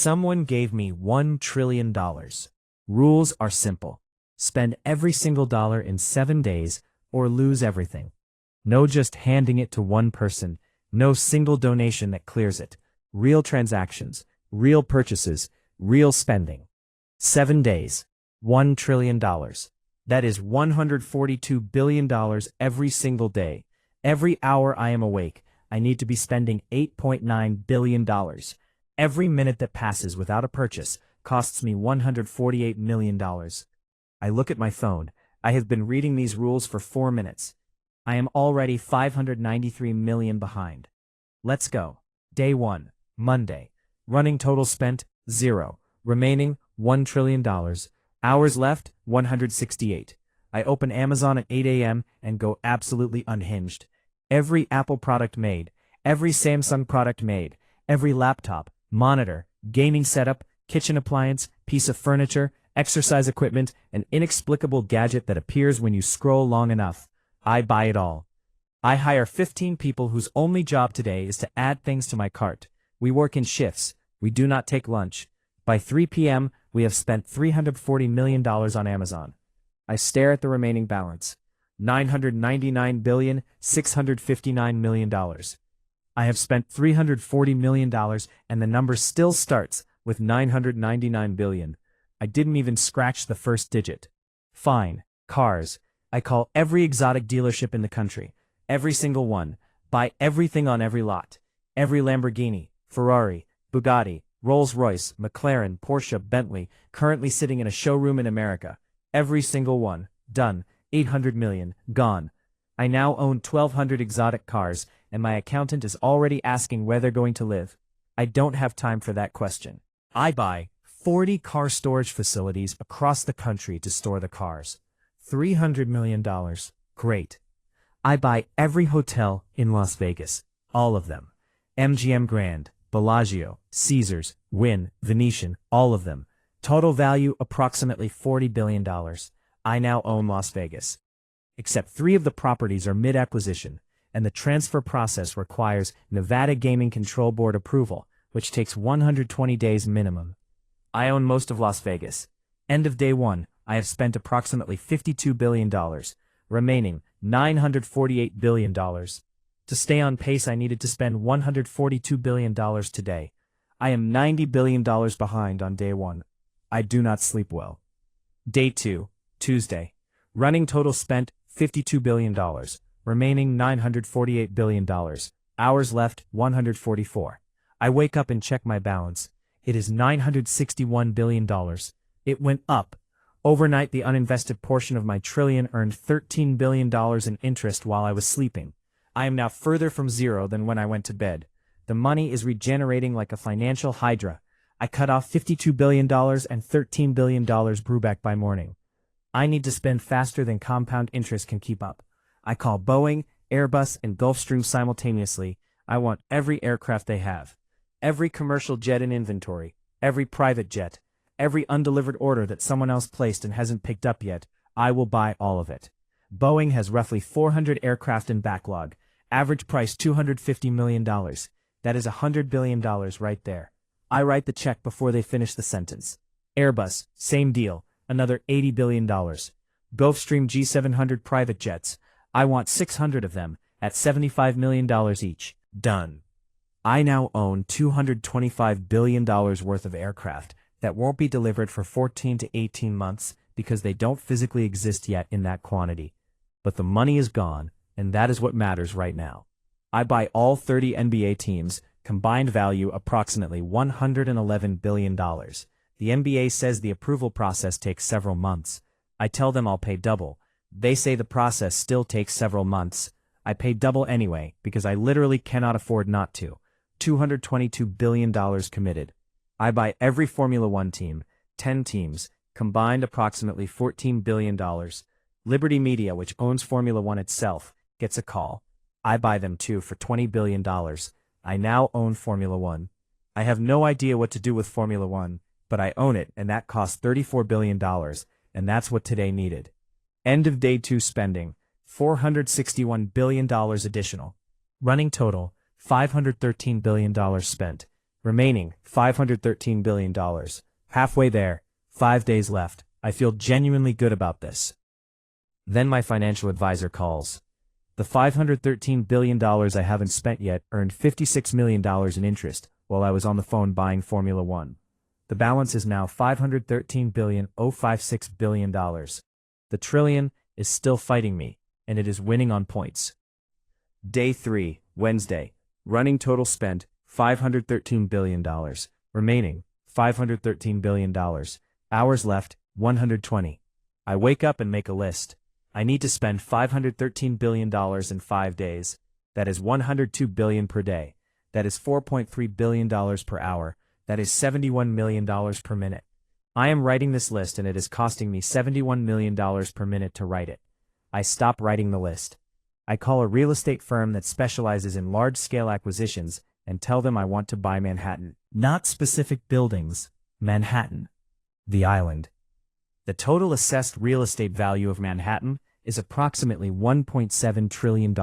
Someone gave me $1 trillion. Rules are simple. Spend every single dollar in 7 days or lose everything. No just handing it to one person, no single donation that clears it. Real transactions, real purchases, real spending. 7 days, $1 trillion. That is $142 billion every single day. Every hour I am awake, I need to be spending $8.9 billion. Every minute that passes without a purchase costs me $148 million. I look at my phone. I have been reading these rules for 4 minutes. I am already 593 million behind. Let's go. Day 1, Monday. Running total spent, 0. Remaining, $1 trillion. Hours left, 168. I open Amazon at 8 a.m. and go absolutely unhinged. Every Apple product made, every Samsung product made, every laptop, monitor, gaming setup, kitchen appliance, piece of furniture, exercise equipment, an inexplicable gadget that appears when you scroll long enough. I buy it all. I hire 15 people whose only job today is to add things to my cart. We work in shifts. We do not take lunch. By 3 p.m., we have spent $340 million on Amazon. I stare at the remaining balance. $999,659 million. I have spent $340 million and the number still starts with 999 billion. I didn't even scratch the first digit. Fine. Cars. I call every exotic dealership in the country. Every single one. Buy everything on every lot. Every Lamborghini, Ferrari, Bugatti, Rolls-Royce, McLaren, Porsche, Bentley, currently sitting in a showroom in America. Every single one. Done. 800 million. Gone. I now own 1,200 exotic cars, and my accountant is already asking where they're going to live. I don't have time for that question. I buy 40 car storage facilities across the country to store the cars. $300 million. Great. I buy every hotel in Las Vegas. All of them. MGM Grand, Bellagio, Caesars, Wynn, Venetian, all of them. Total value approximately $40 billion. I now own Las Vegas. Except 3 of the properties are mid-acquisition, and the transfer process requires Nevada Gaming Control Board approval, which takes 120 days minimum. I own most of Las Vegas. End of day 1, I have spent approximately $52 billion, remaining $948 billion. To stay on pace, I needed to spend $142 billion today. I am $90 billion behind on day 1. I do not sleep well. Day 2, Tuesday. Running total spent, $52 billion. Remaining $948 billion. Hours left, 144. I wake up and check my balance. It is $961 billion. It went up. Overnight, the uninvested portion of my trillion earned $13 billion in interest while I was sleeping. I am now further from zero than when I went to bed. The money is regenerating like a financial hydra. I cut off $52 billion and $13 billion brew back by morning. I need to spend faster than compound interest can keep up. I call Boeing, Airbus, and Gulfstream simultaneously. I want every aircraft they have. Every commercial jet in inventory. Every private jet. Every undelivered order that someone else placed and hasn't picked up yet. I will buy all of it. Boeing has roughly 400 aircraft in backlog. Average price $250 million. That is $100 billion right there. I write the check before they finish the sentence. Airbus, same deal. Another $80 billion. Gulfstream G700 private jets. I want 600 of them, at $75 million each. Done. I now own $225 billion worth of aircraft that won't be delivered for 14 to 18 months because they don't physically exist yet in that quantity. But the money is gone, and that is what matters right now. I buy all 30 NBA teams, combined value approximately $111 billion. The NBA says the approval process takes several months. I tell them I'll pay double. They say the process still takes several months. I pay double anyway because I literally cannot afford not to. $222 billion committed. I buy every Formula One team, 10 teams, combined approximately $14 billion. Liberty Media, which owns Formula One itself, gets a call. I buy them too for $20 billion. I now own Formula One. I have no idea what to do with Formula One, but I own it, and that costs $34 billion, and that's what today needed. End of day 2 spending, $461 billion additional. Running total, $513 billion spent. Remaining, $513 billion. Halfway there, 5 days left. I feel genuinely good about this. Then my financial advisor calls. The $513 billion I haven't spent yet earned $56 million in interest while I was on the phone buying Formula One. The balance is now $513 billion. The trillion is still fighting me, and it is winning on points. Day 3, Wednesday. Running total spent, $513 billion. Remaining, $513 billion. Hours left, 120. I wake up and make a list. I need to spend $513 billion in 5 days. That is $102 billion per day. That is $4.3 billion per hour. That is $71 million per minute. I am writing this list and it is costing me $71 million per minute to write it. I stop writing the list. I call a real estate firm that specializes in large-scale acquisitions and tell them I want to buy Manhattan. Not specific buildings, Manhattan. The island. The total assessed real estate value of Manhattan is approximately $1.7 trillion.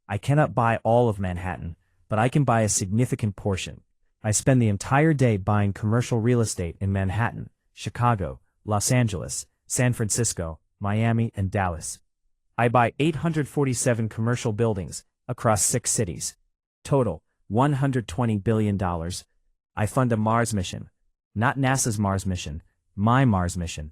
I cannot buy all of Manhattan, but I can buy a significant portion. I spend the entire day buying commercial real estate in Manhattan, Chicago, Los Angeles, San Francisco, Miami, and Dallas. I buy 847 commercial buildings across 6 cities. Total, $120 billion. I fund a Mars mission. Not NASA's Mars mission, my Mars mission.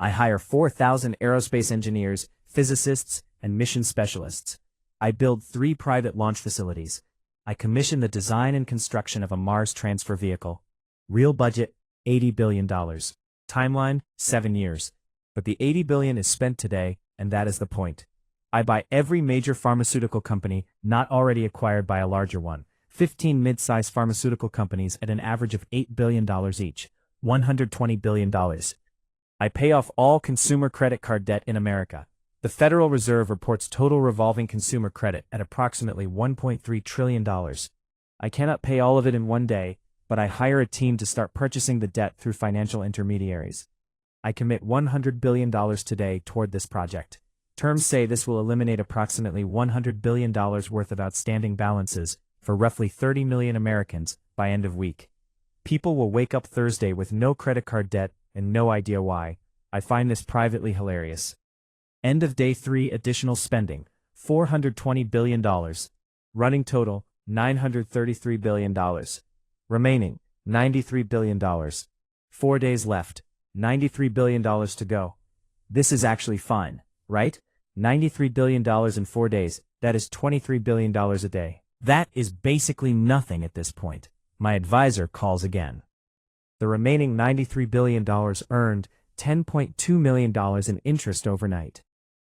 I hire 4,000 aerospace engineers, physicists, and mission specialists. I build 3 private launch facilities. I commission the design and construction of a Mars transfer vehicle. Real budget, $80 billion. Timeline, 7 years. But the $80 billion is spent today, and that is the point. I buy every major pharmaceutical company not already acquired by a larger one. 15 mid-sized pharmaceutical companies at an average of $8 billion each. $120 billion. I pay off all consumer credit card debt in America. The Federal Reserve reports total revolving consumer credit at approximately $1.3 trillion. I cannot pay all of it in one day, but I hire a team to start purchasing the debt through financial intermediaries. I commit $100 billion today toward this project. Terms say this will eliminate approximately $100 billion worth of outstanding balances for roughly 30 million Americans by end of week. People will wake up Thursday with no credit card debt and no idea why. I find this privately hilarious. End of day 3 additional spending, $420 billion. Running total, $933 billion. Remaining, $93 billion. 4 days left, $93 billion to go. This is actually fine, right? $93 billion in 4 days, that is $23 billion a day. That is basically nothing at this point. My advisor calls again. The remaining $93 billion earned $10.2 million in interest overnight.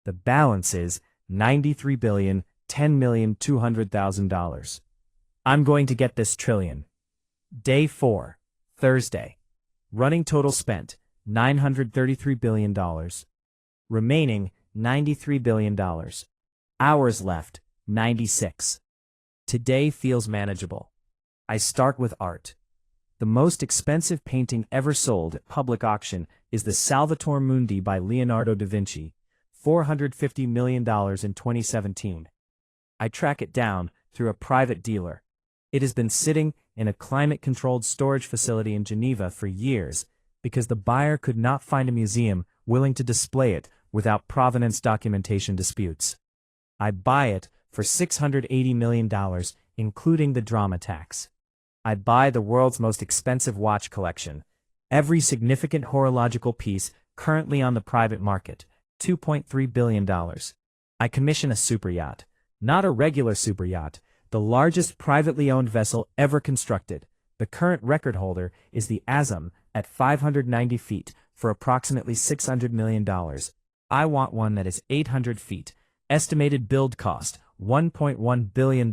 The balance is $93,010,200,000. I'm going to get this trillion. Day 4, Thursday. Running total spent, $933 billion. Remaining, $93 billion. Hours left, 96. Today feels manageable. I start with art. The most expensive painting ever sold at public auction is the Salvator Mundi by Leonardo da Vinci, $450 million in 2017. I track it down through a private dealer. It has been sitting in a climate-controlled storage facility in Geneva for years because the buyer could not find a museum willing to display it without provenance documentation disputes. I buy it for $680 million, including the drama tax. I buy the world's most expensive watch collection, every significant horological piece currently on the private market, $2.3 billion. I commission a superyacht, not a regular superyacht, the largest privately owned vessel ever constructed. The current record holder is the Azam at 590 feet for approximately $600 million. I want one that is 800 feet. Estimated build cost, $1.1 billion.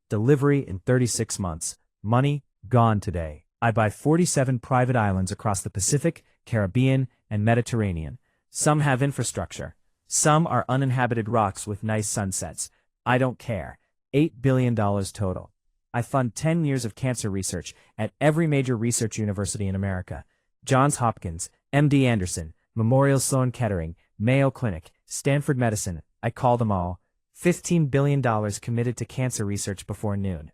Delivery in 36 months. Money, gone today. I buy 47 private islands across the Pacific, Caribbean, and Mediterranean. Some have infrastructure. Some are uninhabited rocks with nice sunsets. I don't care. $8 billion total. I fund 10 years of cancer research at every major research university in America. Johns Hopkins, MD Anderson, Memorial Sloan Kettering, Mayo Clinic, Stanford Medicine. I call them all. $15 billion committed to cancer research before noon.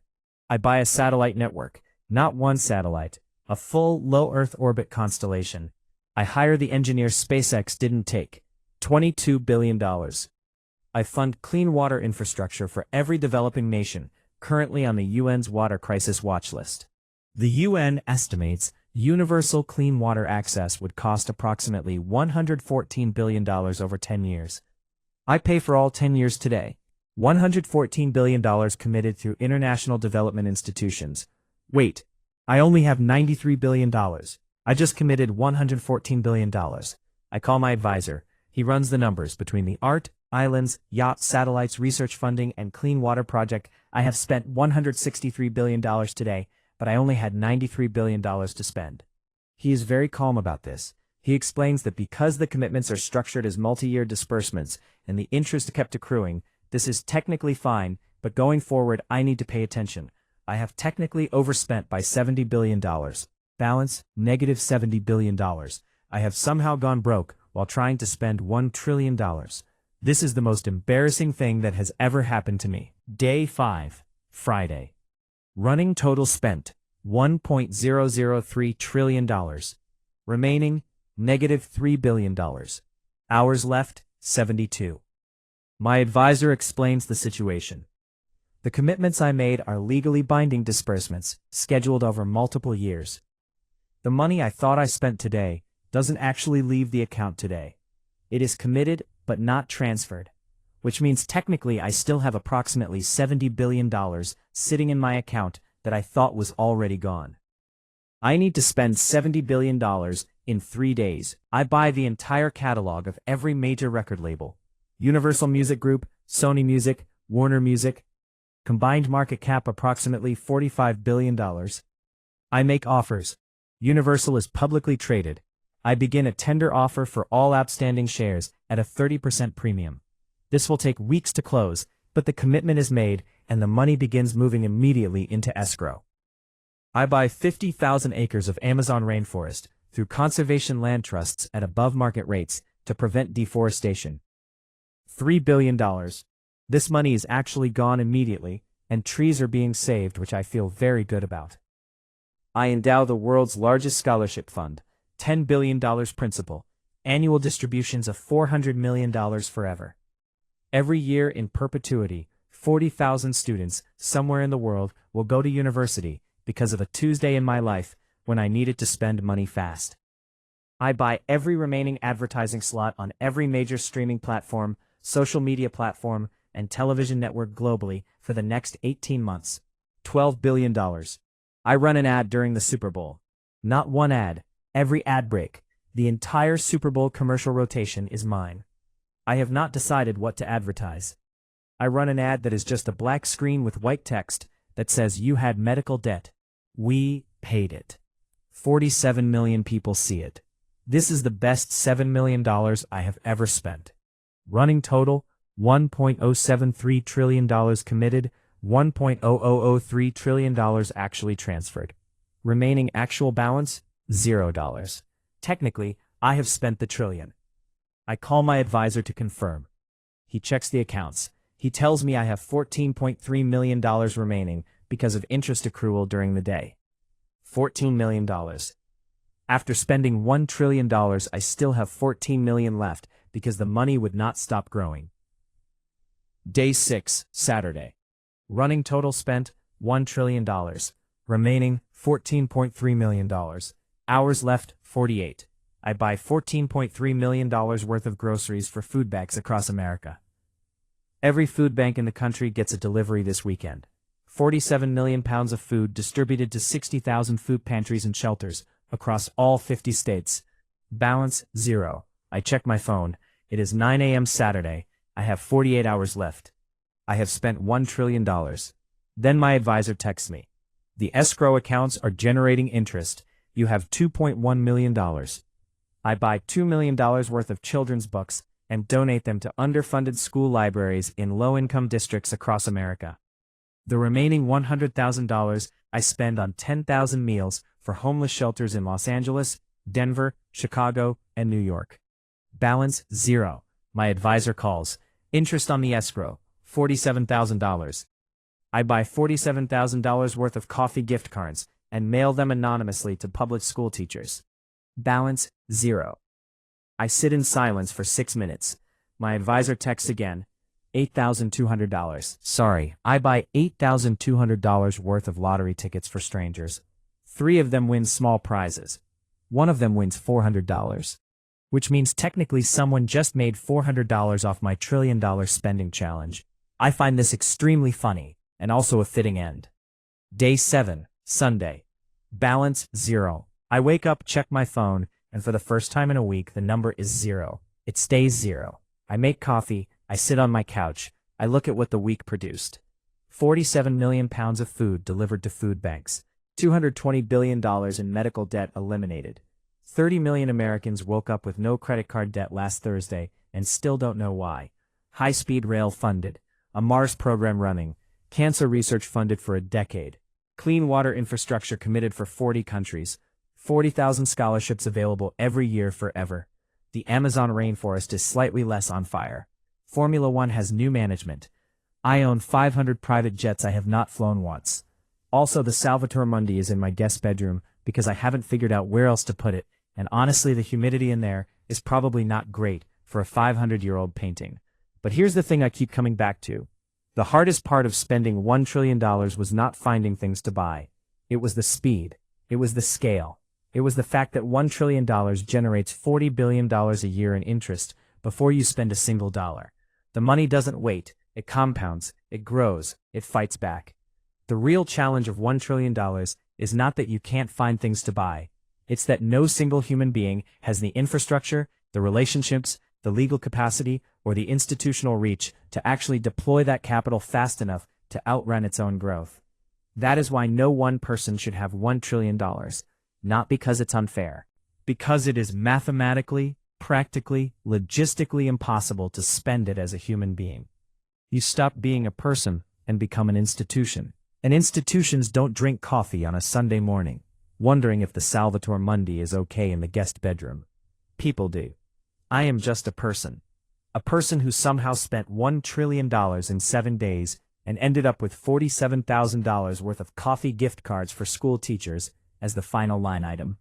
I buy a satellite network, Not one satellite, a full low Earth orbit constellation. I hire the engineers SpaceX didn't take. $22 billion. I fund clean water infrastructure for every developing nation, currently on the UN's water crisis watch list. The UN estimates universal clean water access would cost approximately $114 billion over 10 years. I pay for all 10 years today. $114 billion committed through international development institutions. Wait, I only have $93 billion. I just committed $114 billion. I call my advisor. He runs the numbers between the art, islands, yachts, satellites, research funding, and clean water project. I have spent $163 billion today, but I only had $93 billion to spend. He is very calm about this. He explains that because the commitments are structured as multi-year disbursements and the interest kept accruing, this is technically fine, but going forward I need to pay attention. I have technically overspent by $70 billion. Balance, negative $70 billion. I have somehow gone broke while trying to spend $1 trillion. This is the most embarrassing thing that has ever happened to me. Day 5, Friday. Running total spent, $1.003 trillion. Remaining, negative $3 billion. Hours left, 72. My advisor explains the situation. The commitments I made are legally binding disbursements, scheduled over multiple years. The money I thought I spent today doesn't actually leave the account today. It is committed but not transferred, which means technically I still have approximately $70 billion sitting in my account that I thought was already gone. I need to spend $70 billion in 3 days. I buy the entire catalog of every major record label. Universal Music Group, Sony Music, Warner Music. Combined market cap approximately $45 billion. I make offers. Universal is publicly traded. I begin a tender offer for all outstanding shares at a 30% premium. This will take weeks to close, but the commitment is made and the money begins moving immediately into escrow. I buy 50,000 acres of Amazon rainforest through conservation land trusts at above market rates to prevent deforestation. $3 billion. This money is actually gone immediately, and trees are being saved, which I feel very good about. I endow the world's largest scholarship fund, $10 billion principal, annual distributions of $400 million forever. Every year in perpetuity, 40,000 students somewhere in the world will go to university because of a Tuesday in my life when I needed to spend money fast. I buy every remaining advertising slot on every major streaming platform, social media platform, and television network globally for the next 18 months. $12 billion. I run an ad during the Super Bowl. Not one ad, every ad break. The entire Super Bowl commercial rotation is mine. I have not decided what to advertise. I run an ad that is just a black screen with white text that says you had medical debt. We paid it. 47 million people see it. This is the best $7 million I have ever spent. Running total, $1.073 trillion committed, $1.0003 trillion actually transferred. Remaining actual balance, $0. Technically, I have spent the trillion. I call my advisor to confirm. He checks the accounts. He tells me I have $14.3 million remaining because of interest accrual during the day. $14 million. After spending $1 trillion, I still have $14 million left because the money would not stop growing. Day 6, Saturday. Running total spent, $1 trillion. Remaining, $14.3 million. Hours left, 48. I buy $14.3 million worth of groceries for food banks across America. Every food bank in the country gets a delivery this weekend. 47 million pounds of food distributed to 60,000 food pantries and shelters across all 50 states. Balance, 0. I check my phone. It is 9 a.m. Saturday. I have 48 hours left. I have spent $1 trillion. Then my advisor texts me. The escrow accounts are generating interest. You have $2.1 million. I buy $2 million worth of children's books and donate them to underfunded school libraries in low-income districts across America. The remaining $100,000 I spend on 10,000 meals for homeless shelters in Los Angeles, Denver, Chicago, and New York. Balance, 0. My advisor calls. Interest on the escrow, $47,000. I buy $47,000 worth of coffee gift cards and mail them anonymously to public school teachers. Balance, 0. I sit in silence for 6 minutes. My advisor texts again. $8,200. Sorry, I buy $8,200 worth of lottery tickets for strangers. 3 of them win small prizes. 1 of them wins $400. Which means technically someone just made $400 off my $1 trillion spending challenge. I find this extremely funny, and also a fitting end. Day 7, Sunday. Balance, 0. I wake up, check my phone, and for the first time in a week, the number is 0. It stays 0. I make coffee, I sit on my couch, I look at what the week produced. 47 million pounds of food delivered to food banks. $220 billion in medical debt eliminated. 30 million Americans woke up with no credit card debt last Thursday and still don't know why. High-speed rail funded. A Mars program running. Cancer research funded for a decade. Clean water infrastructure committed for 40 countries. 40,000 scholarships available every year forever. The Amazon rainforest is slightly less on fire. Formula One has new management. I own 500 private jets I have not flown once. Also, the Salvator Mundi is in my guest bedroom because I haven't figured out where else to put it, and honestly the humidity in there is probably not great for a 500-year-old painting. But here's the thing I keep coming back to. The hardest part of spending $1 trillion was not finding things to buy. It was the speed. It was the scale. It was the fact that $1 trillion generates $40 billion a year in interest before you spend a single dollar. The money doesn't wait. It compounds. It grows. It fights back. The real challenge of $1 trillion is not that you can't find things to buy. It's that no single human being has the infrastructure, the relationships, the legal capacity, or the institutional reach to actually deploy that capital fast enough to outrun its own growth. That is why no one person should have $1 trillion. Not because it's unfair. Because it is mathematically, practically, logistically impossible to spend it as a human being. You stop being a person and become an institution. And institutions don't drink coffee on a Sunday morning, wondering if the Salvator Mundi is okay in the guest bedroom. People do. I am just a person. A person who somehow spent $1 trillion in 7 days and ended up with $47,000 worth of coffee gift cards for school teachers as the final line item.